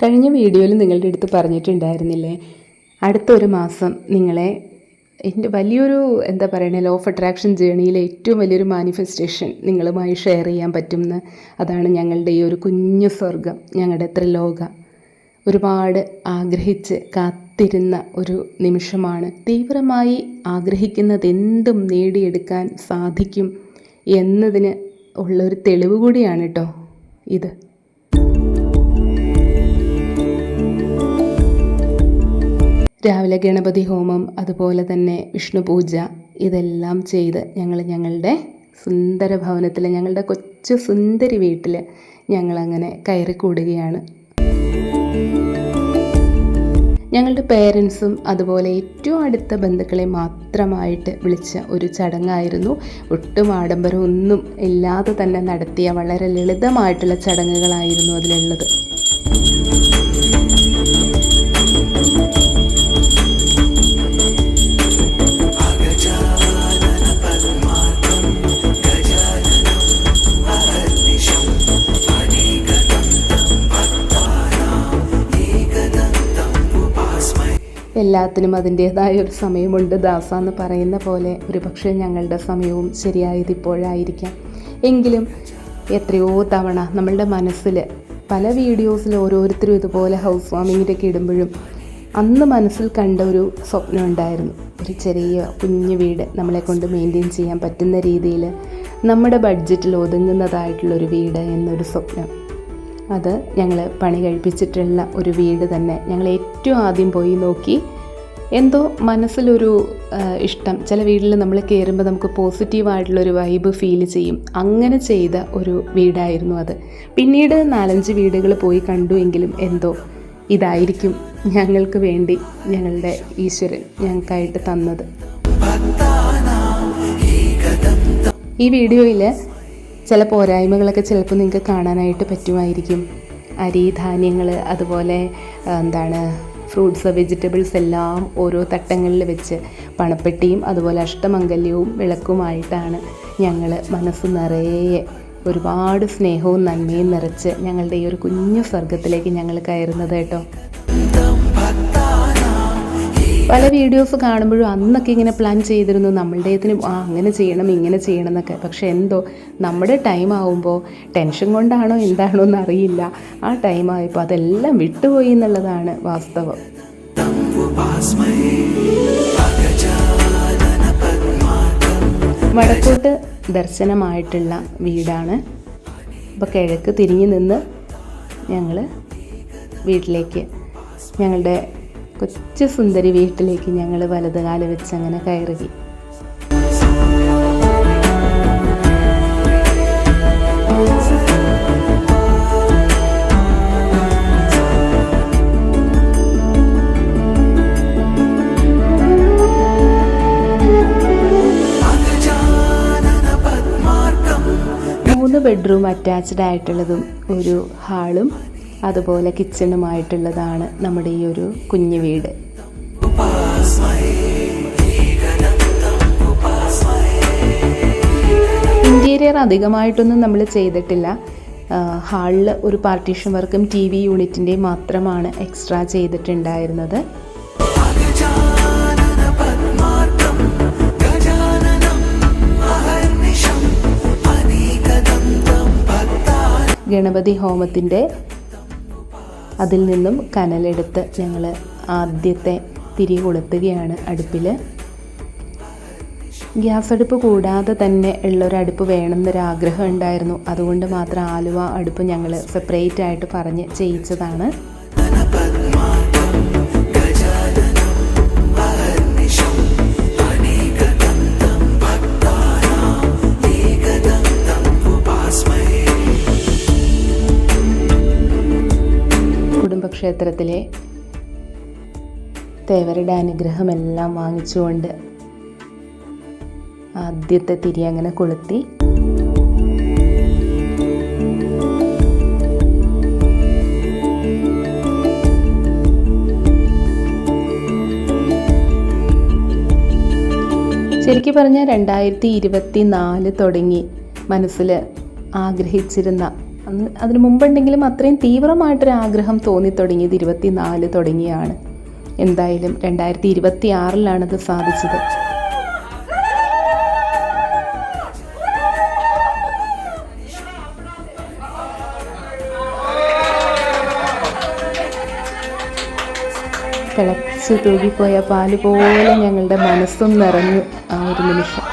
കഴിഞ്ഞ വീഡിയോയിൽ നിങ്ങളുടെ അടുത്ത് പറഞ്ഞിട്ടുണ്ടായിരുന്നില്ലേ, അടുത്തൊരു മാസം നിങ്ങളെ എൻ്റെ വലിയൊരു ലോ ഓഫ് അട്രാക്ഷൻ ജേണിയിലെ ഏറ്റവും വലിയൊരു മാനിഫെസ്റ്റേഷൻ നിങ്ങളുമായി ഷെയർ ചെയ്യാൻ പറ്റുമെന്ന്. അതാണ് ഞങ്ങളുടെ ഈ ഒരു കുഞ്ഞു സ്വർഗം, ഞങ്ങളുടെ ത്രിലോക. ഒരുപാട് ആഗ്രഹിച്ച് കാത്തിരുന്ന ഒരു നിമിഷമാണ്. തീവ്രമായി ആഗ്രഹിക്കുന്നതെന്തും നേടിയെടുക്കാൻ സാധിക്കും എന്നതിന് ഉള്ളൊരു തെളിവ് കൂടിയാണ് കേട്ടോ ഇത്. രാവിലെ ഗണപതി ഹോമം, അതുപോലെ തന്നെ വിഷ്ണു പൂജ, ഇതെല്ലാം ചെയ്ത് ഞങ്ങളുടെ സുന്ദര ഭവനത്തിൽ, ഞങ്ങളുടെ കൊച്ചു സുന്ദരി വീട്ടിൽ ഞങ്ങളങ്ങനെ കയറിക്കൂടുകയാണ്. ഞങ്ങളുടെ പേരൻസും അതുപോലെ ഏറ്റവും അടുത്ത ബന്ധുക്കളെ മാത്രമായിട്ട് വിളിച്ച ഒരു ചടങ്ങായിരുന്നു. ഒട്ടും ആഡംബരം ഒന്നും ഇല്ലാതെ തന്നെ നടത്തിയ വളരെ ലളിതമായിട്ടുള്ള ചടങ്ങുകളായിരുന്നു അതിലുള്ളത്. എല്ലാത്തിനും അതിൻ്റേതായ ഒരു സമയമുണ്ട് ദാസ എന്ന് പറയുന്ന പോലെ. ഒരു പക്ഷേ ഞങ്ങളുടെ സമയവും ശരിയായതിപ്പോഴായിരിക്കാം. എങ്കിലും എത്രയോ തവണ നമ്മളുടെ മനസ്സിൽ പല വീഡിയോസിൽ ഓരോരുത്തരും ഇതുപോലെ ഹൗസ് വാമിങ്ങിൻ്റെയൊക്കെ ഇടുമ്പോഴും അന്ന് മനസ്സിൽ കണ്ട ഒരു സ്വപ്നം ഉണ്ടായിരുന്നു. ഒരു ചെറിയ കുഞ്ഞു വീട് നമ്മളെ കൊണ്ട് മെയിൻറ്റെയിൻ ചെയ്യാൻ പറ്റുന്ന രീതിയിൽ നമ്മുടെ ബഡ്ജറ്റിൽ ഒതുങ്ങുന്നതായിട്ടുള്ളൊരു വീട് എന്നൊരു സ്വപ്നം. അത് ഞങ്ങൾ പണി കഴിപ്പിച്ചിട്ടുള്ള ഒരു വീട് തന്നെ ഞങ്ങൾ ഏറ്റവും ആദ്യം പോയി നോക്കി. എന്തോ മനസ്സിലൊരു ഇഷ്ടം, ചില വീട്ടിൽ നമ്മൾ കയറുമ്പോൾ നമുക്ക് പോസിറ്റീവായിട്ടുള്ളൊരു വൈബ് ഫീൽ ചെയ്യും. അങ്ങനെ ചെയ്ത ഒരു വീടായിരുന്നു അത്. പിന്നീട് 4-5 വീടുകൾ പോയി കണ്ടുവെങ്കിലും എന്തോ ഇതായിരിക്കും ഞങ്ങൾക്ക് വേണ്ടി ഞങ്ങളുടെ ഈശ്വരൻ ഞങ്ങൾക്കായിട്ട് തന്നത്. ഈ വീഡിയോയിൽ ചില പോരായ്മകളൊക്കെ ചിലപ്പോൾ നിങ്ങൾക്ക് കാണാനായിട്ട് പറ്റുമായിരിക്കും. അരി, ധാന്യങ്ങൾ, അതുപോലെ ഫ്രൂട്ട്സ്, വെജിറ്റബിൾസ് എല്ലാം ഓരോ തട്ടങ്ങളിൽ വെച്ച് പണപ്പെട്ടിയും അതുപോലെ അഷ്ടമംഗല്യവും വിളക്കുമായിട്ടാണ് ഞങ്ങൾ മനസ്സ് നിറയെ ഒരുപാട് സ്നേഹവും നന്മയും നിറച്ച് ഞങ്ങളുടെ ഈ ഒരു കുഞ്ഞു സ്വർഗത്തിലേക്ക് ഞങ്ങൾ കയറുന്നത് കേട്ടോ. പല വീഡിയോസ് കാണുമ്പോഴും അന്നൊക്കെ ഇങ്ങനെ പ്ലാൻ ചെയ്തിരുന്നു നമ്മളുടേതിനും അങ്ങനെ ചെയ്യണം ഇങ്ങനെ ചെയ്യണം എന്നൊക്കെ. പക്ഷേ എന്തോ നമ്മുടെ ടൈം ആവുമ്പോൾ ടെൻഷൻ കൊണ്ടാണോ എന്താണോ എന്നറിയില്ല, ആ ടൈം ആയപ്പോൾ അതെല്ലാം വിട്ടുപോയി എന്നുള്ളതാണ് വാസ്തവം. വടക്കോട്ട് ദർശനമായിട്ടുള്ള വീടാണ്. അപ്പോൾ കിഴക്ക് തിരിഞ്ഞു നിന്ന് ഞങ്ങൾ വീട്ടിലേക്ക്, ഞങ്ങളുടെ കൊച്ചു സുന്ദരി വീട്ടിലേക്ക് ഞങ്ങൾ വലതുകാല് വെച്ച് അങ്ങനെ കയറി. ബെഡ്റൂം അറ്റാച്ച്ഡ് ആയിട്ടുള്ളതും ഒരു ഹാളും അതുപോലെ കിച്ചണുമായിട്ടുള്ളതാണ് നമ്മുടെ ഈ ഒരു കുഞ്ഞു വീട്. ഇൻറ്റീരിയർ അധികമായിട്ടൊന്നും നമ്മൾ ചെയ്തിട്ടില്ല. ഹാളിൽ ഒരു പാർട്ടീഷൻ വർക്കും TV യൂണിറ്റിൻ്റെയും മാത്രമാണ് എക്സ്ട്രാ ചെയ്തിട്ടുണ്ടായിരുന്നത്. ഗണപതി ഹോമത്തിൻ്റെ അതിൽ നിന്നും കനലെടുത്ത് ഞങ്ങൾ ആദ്യത്തെ തിരി കൊളുത്തുകയാണ് അടുപ്പിൽ. ഗ്യാസ് അടുപ്പ് കൂടാതെ തന്നെ ഉള്ളൊരടുപ്പ് വേണമെന്നൊരാഗ്രഹം ഉണ്ടായിരുന്നു. അതുകൊണ്ട് മാത്രം ആലുവ അടുപ്പ് ഞങ്ങൾ സെപ്പറേറ്റ് ആയിട്ട് പറഞ്ഞ് ചെയ്യിച്ചതാണ്. ക്ഷേത്രത്തിലെ തേവരുടെ അനുഗ്രഹമെല്ലാം വാങ്ങിച്ചുകൊണ്ട് ആദ്യത്തെ തിരി അങ്ങനെ കൊളുത്തി. ശരിക്കും പറഞ്ഞാൽ 2024 തുടങ്ങി മനസ്സിൽ ആഗ്രഹിച്ചിരുന്ന അതിന് മുമ്പുണ്ടെങ്കിലും അത്രയും തീവ്രമായിട്ടൊരു ആഗ്രഹം തോന്നിത്തുടങ്ങിയത് 24 തുടങ്ങിയാണ്. എന്തായാലും 2026-ലാണിത് സാധിച്ചത്. തിളച്ച് തൂകിപ്പോയ പാല് പോലെ ഞങ്ങളുടെ മനസ്സും നിറഞ്ഞു ആ ഒരു നിമിഷം.